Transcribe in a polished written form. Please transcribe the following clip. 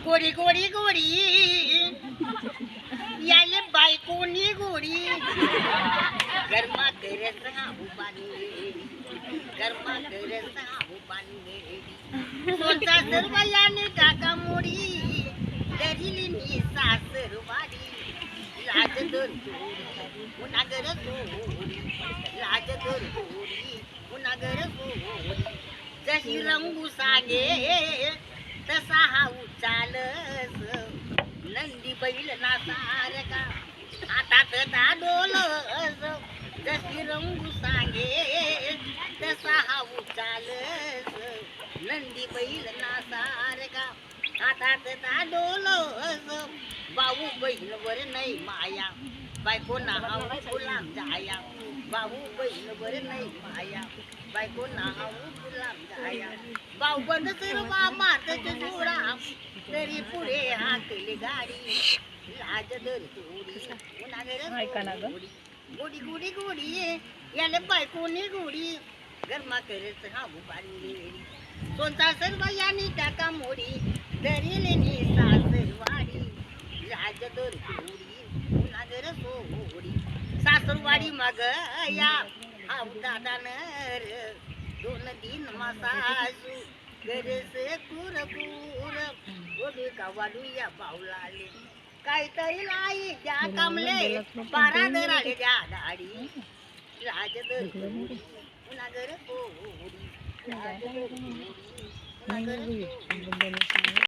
गोडी गोडी गोडी याले बायकोनी गोडी गरमा करत उभारली गरमा करत उभारली सोचा सर्वयाने टाका मोडी दरिली नी सासरवाडी लाज दर उनागर सोडी लाज दर सोडी उनागर सोडी जशी रंगू सांगे तसा हा उचालस नंदी बैल नासार का हातात दाडोलस जशी रंगू सांगे तसा हा उचालस नंदी बैल नासार का हातात दाडोलस भाऊ बहिणवर नाही माया बायको नाव गुलाम जाया भाऊ बहिणवर नाही माया बायको नाव गुलाम जाया भाऊ बंद सर्वा मातच जोडा तरी पुढे हाकली गाडी लाज दर थोडी उन्हागर गोडी गोडी गोडी याले बायकोनी गोडी गरमा करत हा उभारली सोनता सर्व यानी टाका मोडी दरिलेनी सासरवाडी लाज दर थोडी उन्हागर सोडी सासरवाडी मग या हाव दादा नर दोन दिन मासासू गरस कुरकुर गोडी कावाडू या बावलाले काहीतरी लाई ज्या कामले बारा दराले ज्या दाडी लाज दर थोडी उन्हागर सोडी लाज दर थोडी उन्हागर सोडी